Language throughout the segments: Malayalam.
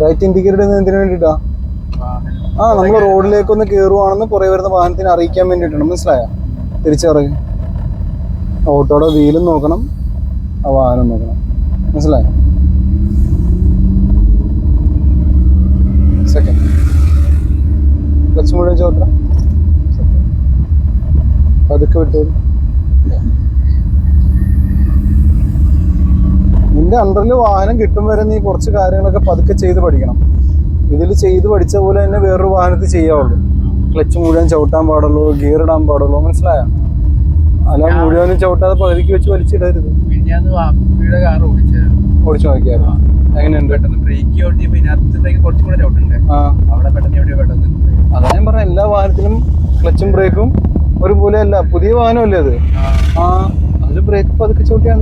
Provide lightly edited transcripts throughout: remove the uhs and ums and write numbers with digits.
റൈറ്റ് ഇൻഡിക്കേറ്റർ എന്തിനു വേണ്ടിയിട്ടാ? നമ്മൾ റോഡിലേക്കൊന്ന് കയറുവാണെന്ന് പുറകെ വരുന്ന വാഹനത്തിനെ അറിയിക്കാൻ വേണ്ടിയിട്ടാണ്. മനസ്സിലായോ? തിരിച്ചറിയ ഓട്ടോയുടെ വീലും നോക്കണം, ആ വാഹനം നോക്കണം. മനസ്സിലായോ? സെക്കൻഡ് ക്ലച്ച് മുഴുവൻ ചോട്ട പതുക്കെ വിട്ടോളൂ. നിന്റെ അണ്ടറിൽ വാഹനം കിട്ടും വരെ നീ കുറച്ച് കാര്യങ്ങളൊക്കെ പതുക്കെ ചെയ്ത് പഠിക്കണം. ഇതിൽ ചെയ്ത് പഠിച്ച പോലെ തന്നെ വേറൊരു വാഹനത്തിൽ ചെയ്യാവുള്ളൂ. ക്ലച്ച് മുഴുവൻ ചവിട്ടാൻ പാടുള്ളൂ, ഗിയർ ഇടാൻ പാടുള്ളൂ. മനസ്സിലായോ? അല്ല മുഴുവനും ചവിട്ടാതെ പകുതിക്ക് വെച്ച് വലിച്ചിടരുത്. ഓടിച്ചു നോക്കിയായിരുന്നു? എങ്ങനെയുണ്ട്? അതാ ഞാൻ പറഞ്ഞ എല്ലാ വാഹനത്തിനും ക്ലച്ചും ബ്രേക്കും ഒരുപോലെ അല്ല. പുതിയ വാഹനമല്ലേ അത്? അതിൽ ബ്രേക്ക് പതുക്കെ ചവിട്ടിയാൽ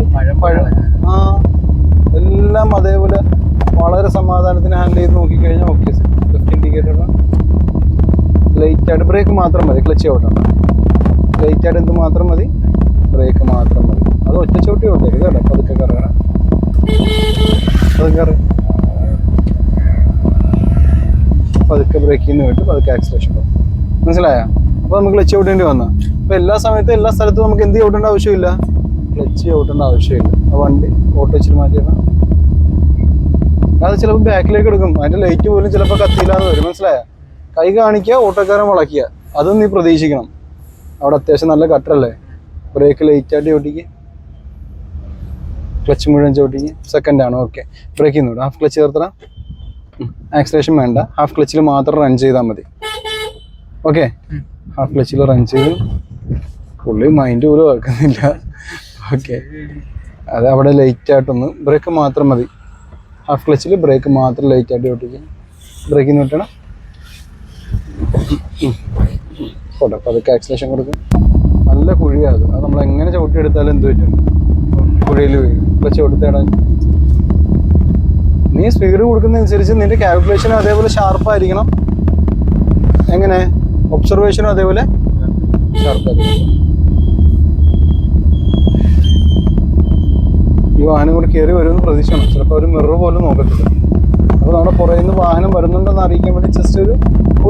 എല്ലാം അതേപോലെ വളരെ സമാധാനത്തിന് ഹാൻഡിൽ ചെയ്ത് നോക്കിക്കഴിഞ്ഞാൽ ഓക്കെ. ലെഫ്റ്റ് ഇൻഡിക്കേറ്റർ ലൈറ്റ് ആയിട്ട് ബ്രേക്ക് മാത്രം മതി, ക്ലച്ച് ചവിട്ടണ്ട. ലൈറ്റ് ആയിട്ട് എന്ത് മാത്രം മതി? ബ്രേക്ക് മാത്രം മതി. അത് ഒറ്റ ചവിട്ടി ഓട്ടരുത് കേട്ടോ. പതുക്കെ കറങ്ങണം, പതുക്കെ ബ്രേക്കിൽ നിന്ന് വിട്ട് പതുക്കെ ആക്സിലേഷൻ പോകും. മനസ്സിലായോ? അപ്പോൾ നമുക്ക് ക്ലച്ച് ചവിട്ടേണ്ടി വന്നാൽ അപ്പോൾ എല്ലാ സമയത്തും എല്ലാ സ്ഥലത്തും നമുക്ക് എന്ത് ചവിട്ടേണ്ട ആവശ്യമില്ല, ക്ലച്ച് ചവിട്ടേണ്ട ആവശ്യമില്ല. ആ വണ്ടി ഓട്ടോ വെച്ചിട്ട് മാറ്റിയിടാം. അത് ചിലപ്പോൾ ബാക്കിലേക്ക് എടുക്കും, അതിൻ്റെ ലൈറ്റ് പോലും ചിലപ്പോൾ കത്തിയില്ലാന്ന് വരും. മനസ്സിലായോ? കൈ കാണിക്കുക, ഓട്ടോക്കാരൻ വളയ്ക്കുക, അതും നീ പ്രതീക്ഷിക്കണം. അവിടെ അത്യാവശ്യം നല്ല കട്ടറല്ലേ. ബ്രേക്ക് ലൈറ്റായിട്ട് ചവിട്ടിക്ക്, ക്ലച്ച് മുഴുവൻ ചവിട്ടിക്ക്. സെക്കൻഡാണ് ഓക്കെ. ബ്രേക്കിൽ നിന്ന് ഹാഫ് ക്ലച്ച് ചേർത്തറ. ആക്സിലേഷൻ വേണ്ട, ഹാഫ് ക്ലച്ചിൽ മാത്രം റൺ ചെയ്താൽ മതി. ഓക്കെ, ഹാഫ് ക്ലച്ചിൽ റൺ ചെയ്ത് പുള്ളി മൈൻഡ് പോലും വെക്കുന്നില്ല. ഓക്കെ, അത് അവിടെ ലൈറ്റായിട്ടൊന്ന് ബ്രേക്ക് മാത്രം മതി. ഹാഫ് ക്ലച്ചിൽ ബ്രേക്ക് മാത്രം ലൈറ്റായിട്ട് ചവിട്ടിക്കുക. ബ്രേക്കിൽ നിന്ന് വിട്ടണം. പോട്ടെ, പതുക്കെ ആക്സിലേഷൻ കൊടുക്കും. നല്ല കുഴിയാണ് അത് നമ്മൾ എങ്ങനെ ചവിട്ടിയെടുത്താലും എന്ത് പറ്റും? കുഴിയിൽ വീഴും. ക്ലച്ച് കൊടുത്തേടാൻ നീ സ്പീഡ് കൊടുക്കുന്നതനുസരിച്ച് നിന്റെ കാൽക്കുലേഷനും അതേപോലെ ഷാർപ്പായിരിക്കണം. എങ്ങനെ? ഒബ്സർവേഷനും അതേപോലെ ഷാർപ്പായിരിക്കണം. ഈ വാഹനം കൂടെ കയറി വരുമെന്ന് പ്രതീക്ഷിക്കണം. ചിലപ്പോൾ ഒരു മിറർ പോലും നോക്കത്തില്ല. അപ്പോൾ നമ്മുടെ പുറകിൽ നിന്ന് വാഹനം വരുന്നുണ്ടെന്ന് അറിയിക്കാൻ വേണ്ടി ജസ്റ്റ്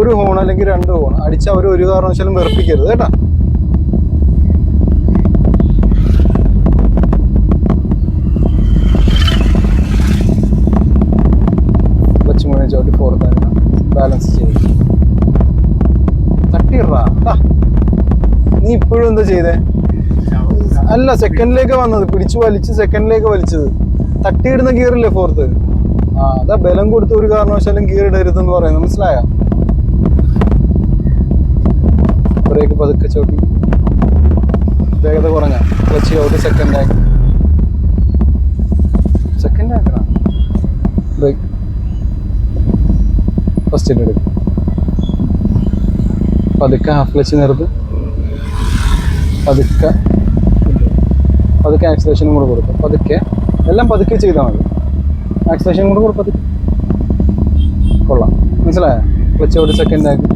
ഒരു ഹോൺ അല്ലെങ്കിൽ 2 ഹോൺ അടിച്ച് അവർ ഒരു കാരണവശാലും വെറുപ്പിക്കരുത് കേട്ടോ. ക്ലച്ച് മുഴുവൻ ചവിട്ടി പുറത്തായിരുന്നു ബാലൻസ് ചെയ്ത് തട്ടിയിടാ. നീ ഇപ്പോഴും എന്താ ചെയ്തേ? അല്ല, സെക്കൻഡിലേക്ക് വന്നത്, പിടിച്ചു വലിച്ച് സെക്കൻഡിലേക്ക് വലിച്ചത്. തട്ടിയിടുന്ന ഗിയറില്ലേ ഫോർത്ത്? അതാ ബലം കൊടുത്ത് ഒരു കാരണവശാലും ഗിയർ ഇടരുതെന്ന് പറയുന്നത്. മനസ്സിലായോ? ബ്രേക്ക് പതുക്കെ ചവിട്ടി, വേഗത കുറഞ്ഞ ക്ലച്ച് ചവിട്ടി സെക്കൻഡ് ആക്കണം. ബ്രേക്ക് ഫസ്റ്റ് എടുക്കും. പതുക്കെ ഹാഫ് ക്ലച്ച് നിർത്ത്, പതുക്കെ ആക്സിലേഷനും കൂടെ കൊടുക്കും. പതുക്കെ എല്ലാം പതുക്കെ ചെയ്താൽ മതി. ആക്സിലേഷൻ കൂടെ കൊടുക്കും പതുക്കെ. കൊള്ളാം. മനസ്സിലായോ? ക്ലച്ച് ചവിട്ടി സെക്കൻഡ് ആക്കി.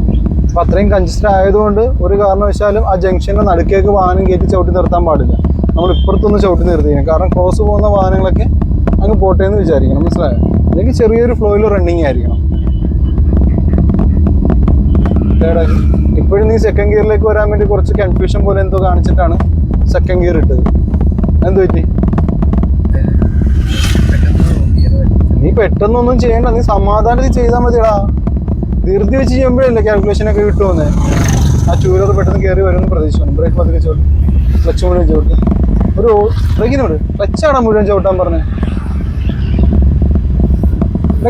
അപ്പം അത്രയും കൺജസ്റ്റഡ് ആയതുകൊണ്ട് ഒരു കാരണവശാലും ആ ജംഗ്ഷൻ്റെ നടുക്കേക്ക് വാഹനം കയറ്റി ചവിട്ടി നിർത്താൻ പാടില്ല. നമ്മൾ ഇപ്പുറത്തൊന്ന് ചവിട്ടി നിർത്തിക്കണം. കാരണം ക്രോസ് പോകുന്ന വാഹനങ്ങളൊക്കെ അങ്ങ് പോട്ടെ എന്ന് വിചാരിക്കണം. മനസ്സിലായോ? അല്ലെങ്കിൽ ചെറിയൊരു ഫ്ലോയിൽ റണ്ണിങ് ആയിരിക്കണം. ഇപ്പോഴും നീ സെക്കൻഡ് ഗിയറിലേക്ക് വരാൻ വേണ്ടി കുറച്ച് കൺഫ്യൂഷൻ പോലെ എന്തോ കാണിച്ചിട്ടാണ് സെക്കൻഡ് ഗിയർ ഇട്ടത്. എന്ത് പറ്റി? നീ പെട്ടെന്നൊന്നും ചെയ്യണ്ട, നീ സമാധാനത്തിൽ ചെയ്താൽ മതിയടാ. ധൃതി വെച്ച് ചെയ്യുമ്പോഴല്ലേ കാൽക്കുലേഷനൊക്കെ കിട്ടുമെന്നേ. ആ ചൂരത് പെട്ടെന്ന് കയറി വരുമെന്ന് പ്രതീക്ഷിക്കണം. ബ്രേക്ക് പതുക്കെ ചവിട്ടി, ക്ലച്ച് മുഴുവൻ ചവിട്ടി. ഒരു ബ്രേക്കിനോട് ക്ലച്ചാടാ മുഴുവൻ ചവിട്ടാൻ പറഞ്ഞേ.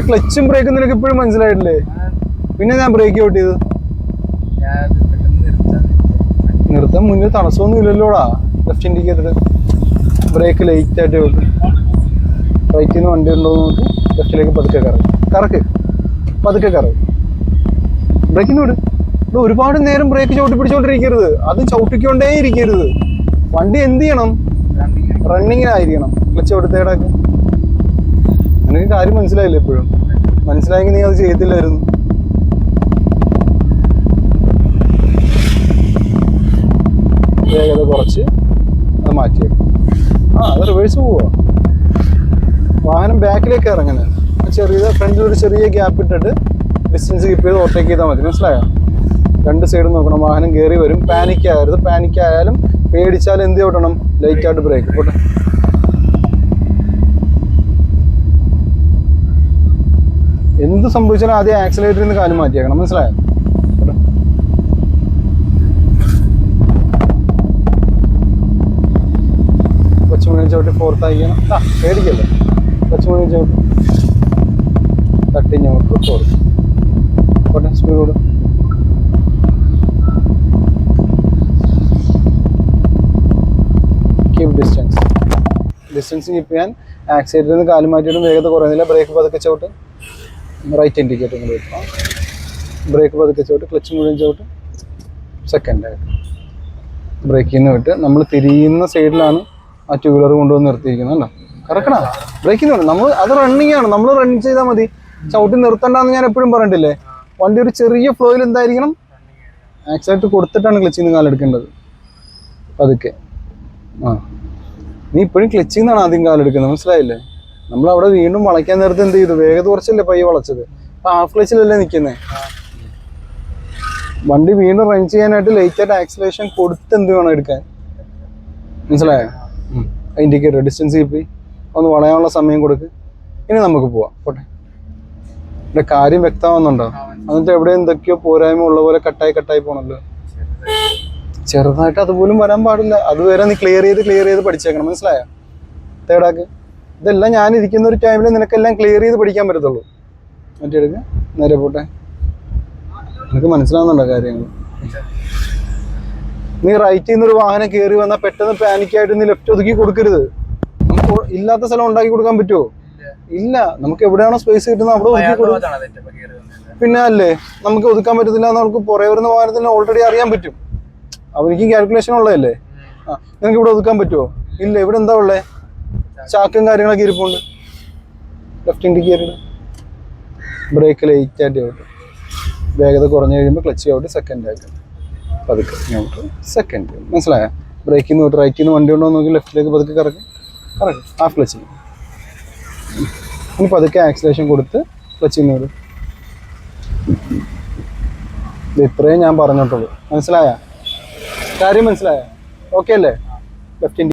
ക്ലച്ചും ബ്രേക്കും നിനക്ക് ഇപ്പോഴും മനസ്സിലായിട്ടില്ലേ? പിന്നെ ഞാൻ ബ്രേക്ക് ചവിട്ടിയത് നിർത്താൻ മുന്നിൽ തടസ്സമൊന്നും ഇല്ലല്ലോടാ. ലെഫ്റ്റ് ഇൻഡിക്കേറ്റർ, ബ്രേക്ക് ലൈറ്റായിട്ട് ചവിട്ടി. റൈറ്റിൽ നിന്ന് വണ്ടി ഉണ്ടോ നോക്കി ലെഫ്റ്റിലേക്ക് പതുക്കെ പതുക്കെ ബ്രേക്കിന് വിട്. ഇവിടെ ഒരുപാട് നേരം ബ്രേക്ക് ചവിട്ടി പിടിച്ചോണ്ടിരിക്കരുത്. അത് ചവിട്ടിക്കൊണ്ടേ ഇരിക്കരുത്. വണ്ടി എന്ത് ചെയ്യണം? റണ്ണിങ്ങിനായിരിക്കണം. ക്ലച്ച് കൊടുത്തേടാക്ക്. നിനക്ക് കാര്യം മനസ്സിലായില്ലേ? എപ്പോഴും മനസ്സിലായെങ്കിൽ നീ അത് ചെയ്യത്തില്ലായിരുന്നു. വേഗത കുറച്ച് അത് മാറ്റിയേക്കും. അത് റിവേഴ്സ് പോവാ. വാഹനം ബാക്കിലേക്ക് ഇറങ്ങുന്നത്. ഫ്രണ്ടിൽ ഒരു ചെറിയ ഗ്യാപ്പ് ഇട്ടിട്ട് ഡിസ്റ്റൻസ് കീപ്പ് ചെയ്ത് ഓവർടേക്ക് ചെയ്താൽ മതി. മനസ്സിലായോ? രണ്ട് സൈഡും നോക്കണം. വാഹനം കയറി വരും. പാനിക് ആകരുത്. പാനിക് ആയാലും പേടിച്ചാൽ എന്ത് ചെയ്യണം? ലൈറ്റായിട്ട് ബ്രേക്ക് പോട്ടെ. എന്ത് സംഭവിച്ചാലും ആദ്യം ആക്സിലേറ്ററിൽ നിന്ന് കാല് മാറ്റിയേക്കണം. മനസ്സിലായോ? കൊച്ചുമണി ചവിട്ടി ഫോർത്ത് അയക്കണം. പേടിക്കല്ലേ. കൊച്ചുമണി ചവിട്ടി തട്ടി ഞങ്ങൾക്ക് ഫോർത്ത് പോട്ടെ. സ്പീഡ് കൂടും. കീപ് ഡിസ്റ്റൻസ് കീപ്പ് ചെയ്യാൻ ആക്സിലേറ്ററിൽ നിന്ന് കാല് മാറ്റിയിട്ടും വേഗത കുറയുന്നില്ല. ബ്രേക്ക് പതുക്കെ ചവിട്ട്. റൈറ്റ് ഇൻഡിക്കേറ്റർ ഇങ്ങനെ വെക്കാം. ബ്രേക്ക് പതുക്കെ ചവിട്ട്. ക്ലച്ച് മുഴുവൻ ചവിട്ട്. സെക്കൻഡായിട്ട് ബ്രേക്കിൽ നിന്ന് വിട്ട് നമ്മൾ തിരിയുന്ന സൈഡിലാണ് ആ ടൂ വീലർ കൊണ്ടുവന്ന് നിർത്തിയിരിക്കുന്നത്. അല്ല കറക്കണ ബ്രേക്കിൽ നിന്ന് നമ്മൾ അത് റണ്ണിങ് ആണ്. നമ്മൾ റൺ ചെയ്താൽ മതി. ചവിട്ടി നിർത്തണ്ടെന്ന് ഞാൻ എപ്പോഴും പറഞ്ഞിട്ടില്ലേ? വണ്ടി ഒരു ചെറിയ ഫ്ലോയിൽ എന്തായിരിക്കണം? ആക്സിലേറ്റർ കൊടുത്തിട്ടാണ് ക്ലച്ചിൽ നിന്ന് കാലെടുക്കേണ്ടത്. പതുക്കെ. നീ ഇപ്പോഴും ക്ലച്ചിൽ നിന്നാണ് ആദ്യം കാലെടുക്കുന്നത്. മനസ്സിലായില്ലേ? നമ്മളവിടെ വീണ്ടും വളയ്ക്കാൻ നേരത്തെ എന്ത് ചെയ്തു? വേഗത കുറച്ചല്ലേ പയ്യെ വളച്ചത്. അപ്പൊ ഹാഫ് ക്ലച്ചിലല്ലേ നിൽക്കുന്നേ. വണ്ടി വീണ്ടും റൺ ചെയ്യാനായിട്ട് ലേറ്റായിട്ട് ആക്സിലേഷൻ കൊടുത്ത് എന്ത് വേണം എടുക്കാൻ. മനസ്സിലായോ? ഇൻഡിക്കേറ്റർ ഡിസ്റ്റൻസ് കീപ്പ് ഒന്ന് വളയാനുള്ള സമയം കൊടുക്ക്. ഇനി നമുക്ക് പോവാം. പോട്ടെ. ഇവിടെ കാര്യം വ്യക്തമാവുന്നുണ്ടോ? എന്നിട്ട് എവിടെ എന്തൊക്കെയോ പോരായ്മ ഉള്ള പോലെ കട്ടായി പോണല്ലോ. ചെറുതായിട്ട് അതുപോലും വരാൻ പാടില്ല. അതുവരെ നീ ക്ലിയർ ചെയ്ത് പഠിച്ചേക്കണം. മനസ്സിലായോ? തേടാക്ക് ഇതെല്ലാം ഞാൻ ഇരിക്കുന്ന ഒരു ടൈമിൽ നിനക്കെല്ലാം ക്ലിയർ ചെയ്ത് പഠിക്കാൻ പറ്റത്തുള്ളൂ. മറ്റേ എടുക്കുക. നേരെ പോട്ടെ. നിനക്ക് മനസ്സിലാവുന്നുണ്ടോ കാര്യങ്ങൾ? നീ റൈറ്റിൽ നിന്നൊരു വാഹനം കയറി വന്നാൽ പെട്ടെന്ന് പാനിക്കായിട്ട് നീ ലെഫ്റ്റ് ഒതുക്കി കൊടുക്കരുത്. നമുക്ക് ഇല്ലാത്ത സ്ഥലം ഉണ്ടാക്കി കൊടുക്കാൻ പറ്റുമോ? ഇല്ല. നമുക്ക് എവിടെയാണോ സ്പേസ് കിട്ടുന്നത് അവിടെ ഒതുക്കി കൊടുക്കും. പിന്നെ അല്ലേ നമുക്ക് ഒതുക്കാൻ പറ്റത്തില്ല എന്ന് നമുക്ക് പുറകെ വരുന്ന വാഹനത്തിന് ഓൾറെഡി അറിയാൻ പറ്റും. അവനിക്കും കാൽക്കുലേഷൻ ഉള്ളതല്ലേ. നിനക്ക് ഇവിടെ ഒതുക്കാൻ പറ്റുമോ? ഇല്ല. ഇവിടെ എന്താ ഉള്ളത്? ചാക്കും കാര്യങ്ങളൊക്കെ ഇരിപ്പുണ്ട്. Left indicator. ബ്രേക്ക് ലൈറ്റായിട്ട് ചവിട്ടും. വേഗത കുറഞ്ഞു കഴിയുമ്പോൾ ക്ലച്ച് ചവിട്ടി സെക്കൻഡ് ആക്കും. പതുക്കെ ഇങ്ങോട്ട് സെക്കൻഡ്. മനസ്സിലായോ? ബ്രേക്കിൽ നിന്ന് തൊട്ട് റൈറ്റിൽ നിന്ന് വണ്ടി ഉണ്ടോ നോക്കി ലെഫ്റ്റിലേക്ക് പതുക്കെ കറക്കും. Half clutch. ഇനി പതുക്കെ ആക്സിലേഷൻ കൊടുത്ത് ക്ലച്ചിൽ നിന്ന് വിടും. ഇത്രയും ഞാൻ പറഞ്ഞിട്ടുള്ളൂ. മനസ്സിലായ കാര്യം? മനസ്സിലായ? ഓക്കെ അല്ലേ? ലെഫ്റ്റ്